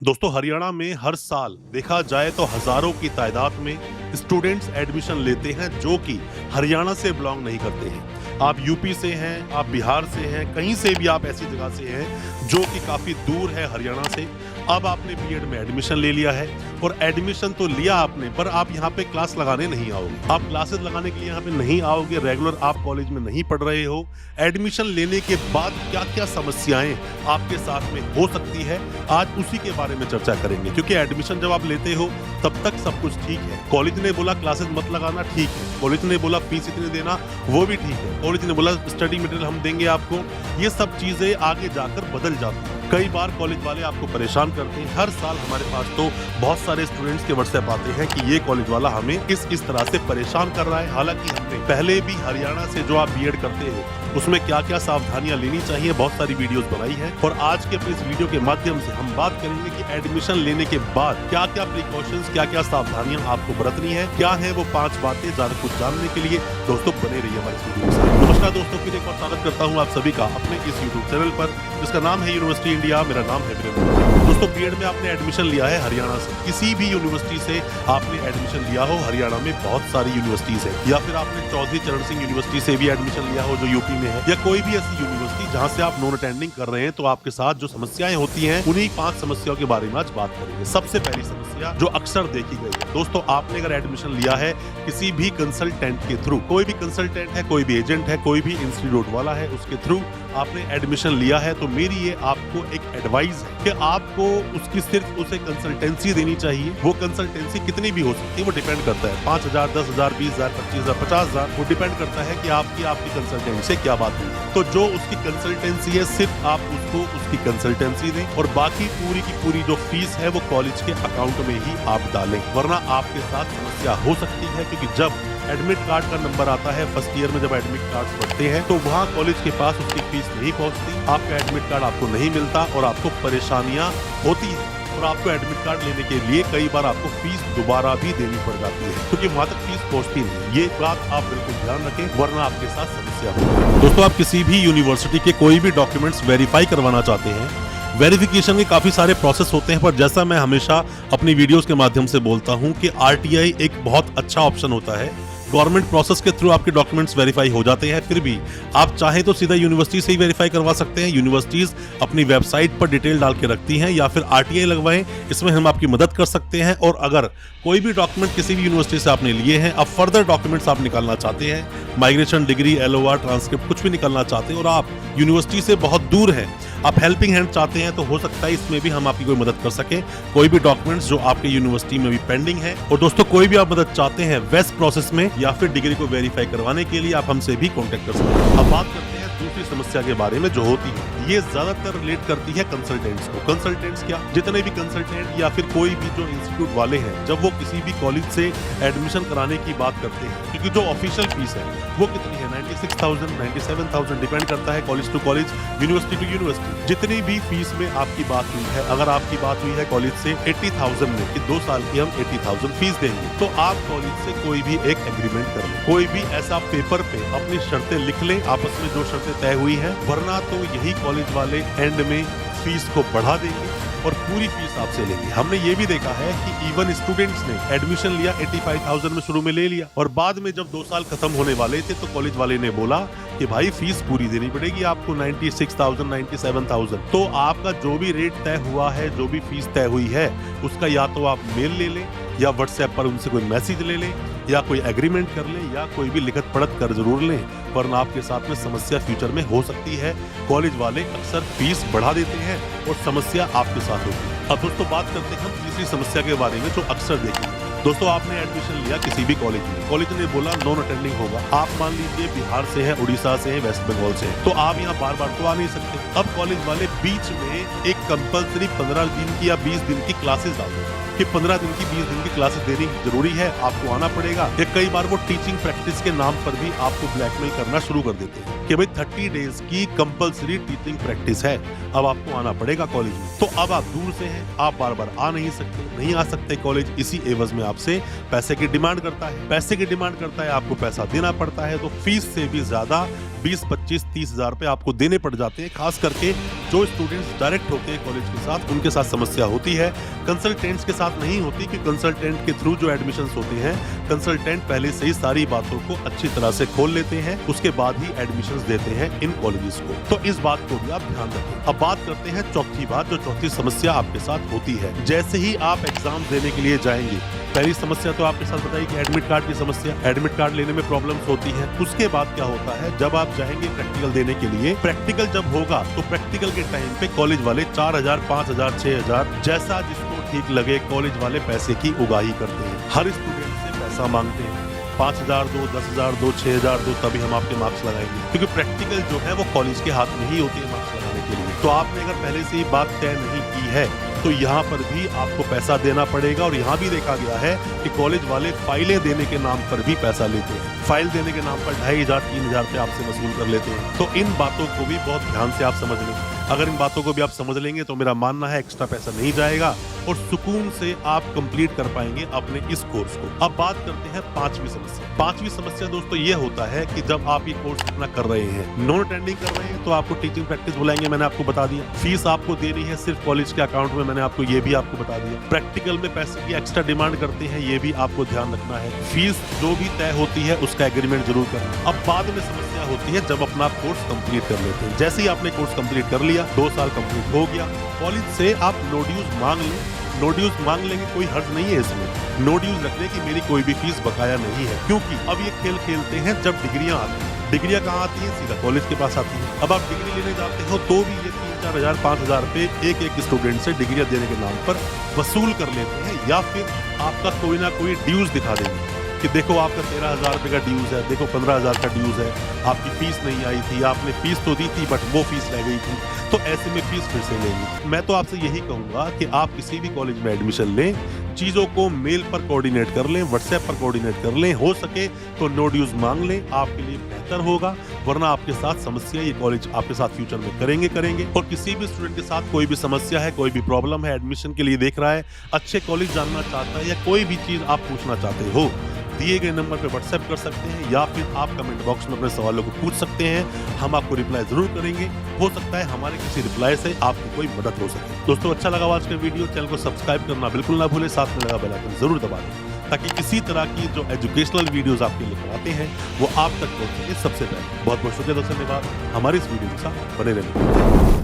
दोस्तों हरियाणा में हर साल देखा जाए तो हजारों की तादाद में स्टूडेंट्स एडमिशन लेते हैं जो कि हरियाणा से बिलोंग नहीं करते हैं। आप यूपी से हैं, आप बिहार से हैं, कहीं से भी आप ऐसी जगह से हैं जो कि काफ़ी दूर है हरियाणा से। अब आपने बीएड में एडमिशन ले लिया है और एडमिशन तो लिया आपने, पर आप यहाँ पे क्लास लगाने नहीं आओगे। आप क्लासेस लगाने के लिए यहाँ पे नहीं आओगे, रेगुलर आप कॉलेज में नहीं पढ़ रहे हो। एडमिशन लेने के बाद क्या क्या समस्याएं आपके साथ में हो सकती है, आज उसी के बारे में चर्चा करेंगे। क्योंकि एडमिशन जब आप लेते हो तब तक सब कुछ ठीक है, कॉलेज ने बोला क्लासेस मत लगाना, ठीक है, कॉलेज ने बोला फीस इतनी देना, वो भी ठीक है, कॉलेज ने बोला स्टडी मटेरियल हम देंगे आपको, ये सब चीजें आगे जाकर बदल जाती है। कई बार कॉलेज वाले आपको परेशान करते हैं। हर साल हमारे पास तो बहुत सारे स्टूडेंट्स के व्हाट्सएप आते हैं कि ये कॉलेज वाला हमें इस तरह से परेशान कर रहा है। हालांकि हमने पहले भी हरियाणा से जो आप बीएड करते हो उसमें क्या क्या सावधानियां लेनी चाहिए बहुत सारी वीडियोस बनाई है, और आज के इस वीडियो के माध्यम से हम बात करेंगे कि एडमिशन लेने के बाद क्या क्या प्रिकॉशंस, क्या क्या सावधानियां आपको बरतनी है, क्या है वो 5 बातें। ज्यादा कुछ जानने के लिए दोस्तों बने रहिए हमारे इस वीडियो में। नमस्कार दोस्तों, फिर एक बार स्वागत करता हूँ आप सभी का अपने इस यूट्यूब चैनल पर जिसका नाम है यूनिवर्सिटी इंडिया। मेरा नाम है वीरेंद्र। दोस्तों बीएड में आपने एडमिशन लिया है हरियाणा से, किसी भी यूनिवर्सिटी से आपने एडमिशन लिया हो, हरियाणा में बहुत सारी यूनिवर्सिटीज है, या फिर आपने चौधरी चरण सिंह यूनिवर्सिटी से भी एडमिशन लिया हो जो यूपी में है, या कोई भी ऐसी यूनिवर्सिटी जहां से आप नॉन अटेंडिंग कर रहे हैं, तो आपके साथ जो समस्याएं होती हैं उन्हीं 5 समस्याओं के बारे में आज बात करेंगे। सबसे पहली समस्या जो अक्सर देखी गई है, दोस्तों आपने अगर एडमिशन लिया है किसी भी कंसल्टेंट के थ्रू, कोई भी कंसल्टेंट है, कोई भी एजेंट है, कोई भी इंस्टीट्यूट वाला है, उसके थ्रू आपने एडमिशन लिया है, तो मेरी ये आपको एक एडवाइस है कि आपको उसकी सिर्फ उसे कंसल्टेंसी देनी चाहिए। वो कंसल्टेंसी कितनी भी हो सकती है, वो डिपेंड करता है 5,000, 10,000, 20,000, 25,000, 50,000, वो डिपेंड करता है कि आपकी कंसल्टेंट से क्या बात हुई है। तो जो उसकी कंसल्टेंसी है सिर्फ आप उसको उसकी कंसल्टेंसी दें, और बाकी पूरी की पूरी जो फीस है वो कॉलेज के अकाउंट में ही आप डालें, वरना आपके साथ समस्या हो सकती है। क्योंकि जब एडमिट कार्ड का नंबर आता है फर्स्ट ईयर में, जब एडमिट कार्ड बढ़ते हैं तो वहाँ कॉलेज के पास उसकी फीस नहीं पहुँचती, आपका एडमिट कार्ड आपको नहीं मिलता और आपको परेशानियाँ होती है, और आपको एडमिट कार्ड लेने के लिए कई बार आपको फीस दोबारा भी देनी पड़ जाती है, क्योंकि वहाँ तक फीस पहुँचती नहीं। ये बात आप बिल्कुल ध्यान रखें, वरना आपके साथ समस्या होगी। दोस्तों आप किसी भी यूनिवर्सिटी के कोई भी डॉक्यूमेंट्स वेरीफाई करवाना चाहते हैं, वेरिफिकेशन के काफी सारे प्रोसेस होते हैं, पर जैसा मैं हमेशा अपनी वीडियोस के माध्यम से बोलता हूं कि आरटीआई एक बहुत अच्छा ऑप्शन होता है। गवर्नमेंट प्रोसेस के थ्रू आपके डॉक्यूमेंट्स वेरीफाई हो जाते हैं, फिर भी आप चाहें तो सीधा यूनिवर्सिटी से ही वेरीफाई करवा सकते हैं। यूनिवर्सिटीज अपनी वेबसाइट पर डिटेल डाल के रखती हैं, या फिर आरटीआई लगवाएं, इसमें हम आपकी मदद कर सकते हैं। और अगर कोई भी डॉक्यूमेंट किसी भी यूनिवर्सिटी से आपने लिए हैं, अब फर्दर डॉक्यूमेंट्स आप निकालना चाहते हैं, माइग्रेशन, डिग्री, एलओआर, ट्रांसक्रिप्ट, कुछ भी निकालना चाहते हैं, और आप यूनिवर्सिटी से बहुत दूर हैं, आप हेल्पिंग हैंड चाहते हैं, तो हो सकता है इसमें भी हम आपकी कोई मदद कर सके। कोई भी डॉक्यूमेंट्स जो आपके यूनिवर्सिटी में भी पेंडिंग है, और दोस्तों कोई भी आप मदद चाहते हैं वेस्ट प्रोसेस में या फिर डिग्री को वेरीफाई करवाने के लिए, आप हमसे भी कांटेक्ट कर सकते हैं। अब बात करते हैं दूसरी समस्या के बारे में जो होती है, ये ज्यादातर रिलेट करती है कंसल्टेंट्स को। कंसल्टेंट्स क्या, जितने भी कंसल्टेंट या फिर कोई भी जो इंस्टीट्यूट वाले हैं, जब वो किसी भी कॉलेज से एडमिशन कराने की बात करते हैं, क्योंकि जो ऑफिशियल फीस है वो कितनी है, 96,000, 97,000, डिपेंड करता है college to college, university to university. जितनी भी फीस में आपकी बात हुई है, अगर आपकी बात हुई है कॉलेज से 80,000 में कि 2 साल की हम 80,000 फीस देंगे, तो आप कॉलेज से कोई भी एक एग्रीमेंट कर लें, कोई भी ऐसा पेपर पे अपनी शर्तें लिख लें, आपस में जो शर्तें तय हुई है, वरना तो यही कॉलेज वाले एंड में फीस को बढ़ा देंगे और पूरी फीस आपसे लेंगे। हमने ये भी देखा है कि इवन स्टूडेंट्स ने एडमिशन लिया 85,000 में शुरू में ले लिया, और बाद में जब 2 साल खत्म होने वाले थे तो कॉलेज वाले ने बोला कि भाई फीस पूरी देनी पड़ेगी आपको, 96,000, 97,000। तो आपका जो भी रेट तय हुआ है, जो भी फीस तय हुई है, उसका या तो आप मेल ले लें, या व्हाट्सएप पर उनसे कोई मैसेज ले लें, या कोई एग्रीमेंट कर लें, या कोई भी लिखत पढ़त कर जरूर लें, वरना आपके साथ में समस्या फ्यूचर में हो सकती है। कॉलेज वाले अक्सर फीस बढ़ा देते हैं और समस्या आपके साथ होती है। अब दोस्तों बात करते हैं हम तीसरी समस्या के बारे में जो अक्सर देखी है। दोस्तों आपने एडमिशन लिया किसी भी कॉलेज में, कॉलेज ने बोला नॉन अटेंडिंग होगा, आप मान लीजिए बिहार से हैं, उड़ीसा से हैं, वेस्ट बंगाल से हैं, तो आप यहाँ बार बार तो आ नहीं सकते। अब कॉलेज वाले बीच में एक कंपल्सरी 15 दिन की या 20 दिन की क्लासेस डाल देते हैं कि 15 दिन की 20 दिन की क्लासेस देनी जरूरी है, आपको आना पड़ेगा। या कई बार वो टीचिंग प्रैक्टिस के नाम पर भी आपको ब्लैकमेल करना शुरू कर देते हैं कि भाई 30 डेज की कंपल्सरी टीचिंग प्रैक्टिस है, अब आपको आना पड़ेगा कॉलेज में। तो अब आप दूर से हैं, आप बार बार आ नहीं सकते, नहीं आ सकते कॉलेज, इसी एवज में आपसे पैसे की डिमांड करता है, पैसे की डिमांड करता है, आपको पैसा देना पड़ता है, तो फीस से भी ज्यादा 20, 25, 30 हजार रुपए आपको देने पड़ जाते हैं। खास करके जो स्टूडेंट्स डायरेक्ट होते हैं कॉलेज के साथ, उनके साथ समस्या होती है, कंसल्टेंट्स के साथ नहीं होती, कि कंसल्टेंट के थ्रू जो एडमिशंस होते हैं, कंसल्टेंट पहले से ही सारी बातों को अच्छी तरह से खोल लेते हैं, उसके बाद ही एडमिशंस देते हैं इन कॉलेजेस को। तो इस बात को भी आप ध्यान रखें। अब बात करते हैं चौथी बात, जो चौथी समस्या आपके साथ होती है। जैसे ही आप एग्जाम देने के लिए जाएंगे, पहली समस्या तो आपके साथ बताई कि एडमिट कार्ड की समस्या, एडमिट कार्ड लेने में प्रॉब्लम्स होती है। उसके बाद क्या होता है, जब आप जाएंगे प्रैक्टिकल देने के लिए, प्रैक्टिकल जब होगा तो प्रैक्टिकल के टाइम पे कॉलेज वाले 4000, 5000, 6000 जैसा जिसको ठीक लगे कॉलेज वाले पैसे की उगाही करते हैं। हर स्टूडेंट से पैसा मांगते हैं, 5000 दो, 10,000 दो, 6000 दो, तभी हम आपके मार्क्स लगाएंगे, क्योंकि प्रैक्टिकल जो है वो कॉलेज के हाथ में ही होती है मार्क्स लगाने के लिए। तो आपने अगर पहले से ही बात तय नहीं की है तो यहाँ पर भी आपको पैसा देना पड़ेगा। और यहाँ भी देखा गया है कि कॉलेज वाले फाइलें देने के नाम पर भी पैसा लेते हैं। फाइल देने के नाम पर 2500, 3000 रुपए आपसे वसूल कर लेते हैं। तो इन बातों को भी बहुत ध्यान से आप समझ लें। अगर इन बातों को भी आप समझ लेंगे तो मेरा मानना है एक्स्ट्रा पैसा नहीं जाएगा और सुकून से आप कंप्लीट कर पाएंगे अपने इस कोर्स को। अब बात करते हैं पांचवी समस्या। पांचवी समस्या दोस्तों ये होता है कि जब आप ये कोर्स अपना कर रहे हैं, नॉन अटेंडिंग कर रहे हैं, तो आपको टीचिंग प्रैक्टिस बुलाएंगे, मैंने आपको बता दिया। फीस आपको देनी है सिर्फ कॉलेज के अकाउंट में, मैंने आपको ये भी आपको बता दिया। प्रैक्टिकल में पैसे की एक्स्ट्रा डिमांड करते हैं, ये भी आपको ध्यान रखना है। फीस जो भी तय होती है उसका एग्रीमेंट जरूर करना। अब बाद में समस्या होती है जब अपना कोर्स कंप्लीट कर लेते हैं। जैसे ही आपने कोर्स कंप्लीट कर लिया, 2 साल कंप्लीट हो गया, कॉलेज से आप नो ड्यूज मांग लें। नो ड्यूज मांग लेंगे, कोई हर्ज नहीं है इसमें। नो ड्यूज रखने की मेरी कोई भी फीस बकाया नहीं है, क्योंकि अब ये खेल खेलते हैं जब डिग्रियां आती हैं। डिग्रियां कहाँ आती हैं? सीधा कॉलेज के पास आती हैं। अब आप डिग्री लेने जाते हो तो भी ये 3-4 हजार, 5,000 रुपए एक स्टूडेंट से डिग्रियां देने के नाम पर वसूल कर लेते हैं, या फिर आपका कोई ना कोई ड्यूज दिखा देंगे कि देखो आपका 13,000 रुपए का ड्यूज है, देखो 15,000 का ड्यूज है, आपकी फीस नहीं आई थी, आपने फीस तो दी थी बट वो फीस रह गई थी, तो ऐसे में फीस फिर से लेंगे। मैं तो आपसे यही कहूंगा कि आप किसी भी कॉलेज में एडमिशन लें, चीजों को मेल पर कोऑर्डिनेट कर लें, व्हाट्सएप पर कोऑर्डिनेट कर लें, हो सके तो नो ड्यूज मांग लें, आपके लिए बेहतर होगा। वरना आपके साथ समस्या ये कॉलेज आपके साथ फ्यूचर में करेंगे। और किसी भी स्टूडेंट के साथ कोई भी समस्या है, कोई भी प्रॉब्लम है, एडमिशन के लिए देख रहा है, अच्छे कॉलेज जानना चाहता है, या कोई भी चीज आप पूछना चाहते हो, दिए गए नंबर पे व्हाट्सएप कर सकते हैं, या फिर आप कमेंट बॉक्स में अपने सवालों को पूछ सकते हैं। हम आपको रिप्लाई जरूर करेंगे। हो सकता है हमारे किसी रिप्लाई से आपको कोई मदद हो सके। दोस्तों अच्छा लगा आज का वीडियो, चैनल को सब्सक्राइब करना बिल्कुल ना भूलें, साथ में लगा बेल आइकन जरूर दबा दें, ताकि इसी तरह की जो एजुकेशनल वीडियोस आपके लिए बनाते हैं वो आप तक पहुंचे सबसे पहले। बहुत बहुत शुक्रिया दोस्तों, धन्यवाद हमारे इस वीडियो के साथ बने रहने।